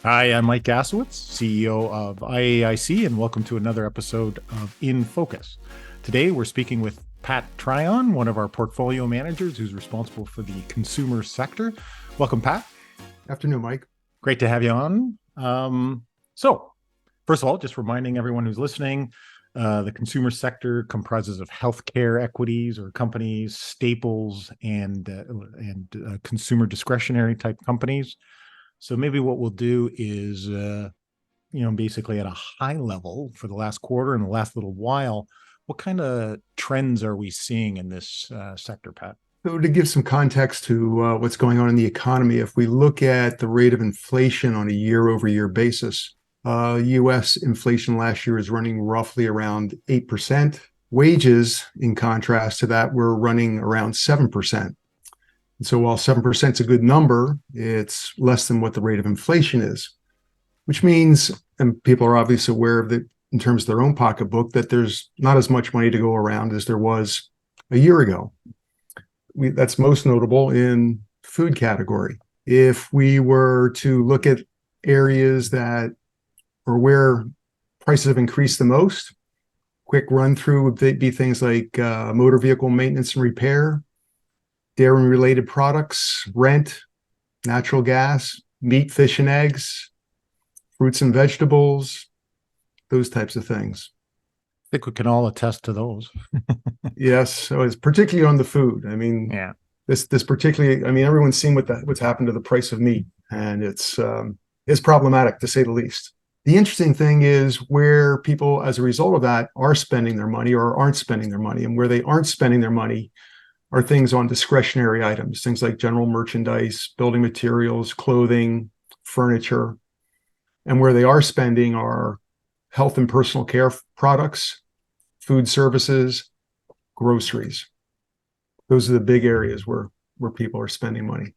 Hi, I'm Mike Gassewitz, CEO of IAIC, and welcome to another episode of In Focus. Today, we're speaking with Pat Tryon, one of our portfolio managers who's responsible for the consumer sector. Welcome, Pat. Afternoon, Mike. Great to have you on. So, first of all, just reminding everyone who's listening, the consumer sector comprises of healthcare equities or companies, staples, and consumer discretionary type companies. So maybe what we'll do is, basically at a high level for the last quarter and the last little while, what kind of trends are we seeing in this sector, Pat? So to give some context to what's going on in the economy, if we look at the rate of inflation on a year-over-year basis, U.S. inflation last year is running roughly around 8%. Wages, in contrast to that, were running around 7%. And so while 7% is a good number, it's less than what the rate of inflation is, which means, and people are obviously aware of that in terms of their own pocketbook, that there's not as much money to go around as there was a year ago. That's most notable in food category. If we were to look at areas that or where prices have increased the most, quick run through would be things like motor vehicle maintenance and repair, dairy-related products, rent, natural gas, meat, fish, and eggs, fruits and vegetables, those types of things. I think we can all attest to those. Yes, so it's particularly on the food. I mean, Yeah. this particularly. I mean, everyone's seen what's happened to the price of meat, and it's problematic to say the least. The interesting thing is where people, as a result of that, are spending their money or aren't spending their money, and where they aren't spending their money are things on discretionary items, things like general merchandise, building materials, clothing, furniture. And where they are spending are health and personal care products, food services, groceries. Those are the big areas where people are spending money.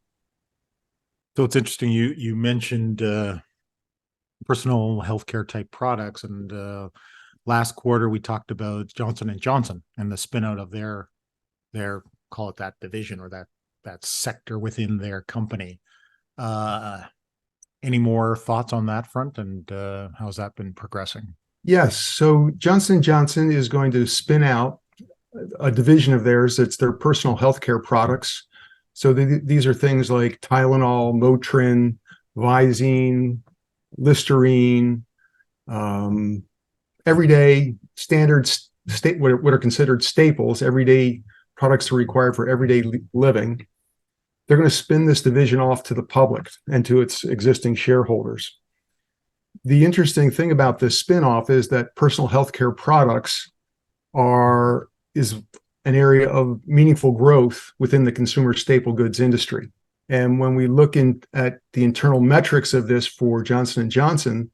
So it's interesting. You mentioned personal healthcare type products, and last quarter we talked about Johnson and Johnson and the spin out of their call it that division or that sector within their company. Any more thoughts on that front, and how's that been progressing? Yes. So Johnson & Johnson is going to spin out a division of theirs. It's their personal healthcare products. So these are things like Tylenol, Motrin, Visine, Listerine, everyday standard what are considered staples, everyday products that are required for everyday living. They're going to spin this division off to the public and to its existing shareholders. The interesting thing about this spinoff is that personal healthcare products is an area of meaningful growth within the consumer staple goods industry. And when we look at the internal metrics of this for Johnson & Johnson,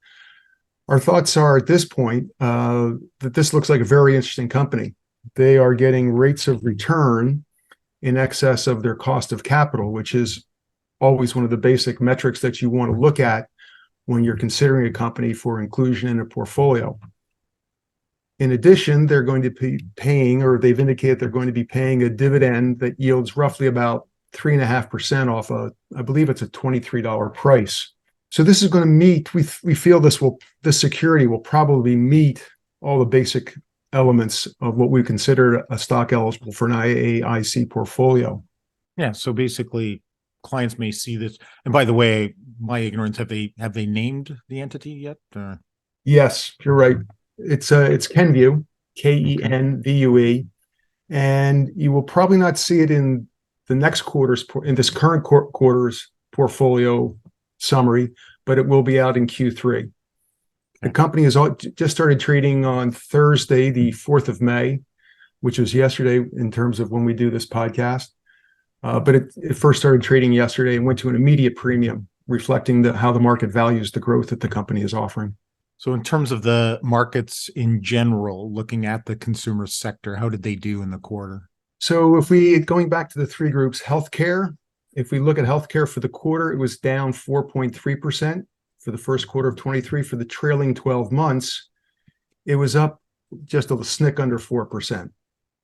our thoughts are at this point that this looks like a very interesting company. They are getting rates of return in excess of their cost of capital, which is always one of the basic metrics that you want to look at when you're considering a company for inclusion in a portfolio. In addition, they're going to be paying, or they've indicated they're going to be paying a dividend that yields roughly about 3.5% off I believe it's a $23 price. So this is going to meet, we feel this security will probably meet all the basic elements of what we consider a stock eligible for an IAIC portfolio. Yeah. So basically, clients may see this. And by the way, my ignorance, have they named the entity yet? Yes, you're right. It's Kenvue, Kenvue, and you will probably not see it in the next in this current quarter's portfolio summary, but it will be out in Q3. The company has just started trading on Thursday, the 4th of May, which was yesterday in terms of when we do this podcast. But it first started trading yesterday and went to an immediate premium, reflecting how the market values the growth that the company is offering. So in terms of the markets in general, looking at the consumer sector, how did they do in the quarter? So going back to the three groups, healthcare, if we look at healthcare for the quarter, it was down 4.3%. For the first quarter of 23. For the trailing 12 months, it was up just a snick under 4%.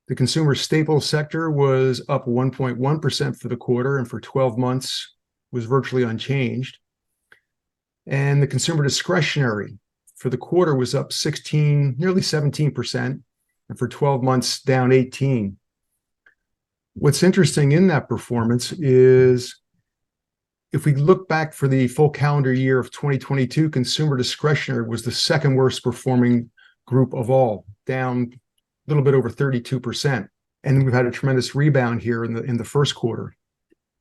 The consumer staples sector was up 1.1% for the quarter, and for 12 months was virtually unchanged. And the consumer discretionary for the quarter was up 16, nearly 17%, and for 12 months down 18. What's interesting in that performance is if we look back for the full calendar year of 2022, consumer discretionary was the second worst performing group of all, down a little bit over 32%. And we've had a tremendous rebound here in the first quarter.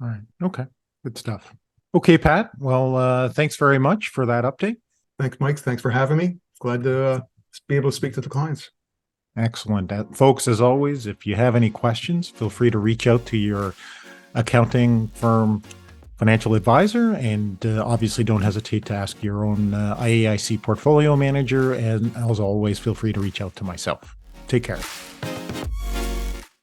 All right. Okay. Good stuff. Okay, Pat. Well, thanks very much for that update. Thanks, Mike. Thanks for having me. Glad to be able to speak to the clients. Excellent. Folks, as always, if you have any questions, feel free to reach out to your accounting firm financial advisor, and obviously don't hesitate to ask your own IAIC portfolio manager. And as always, feel free to reach out to myself. Take care.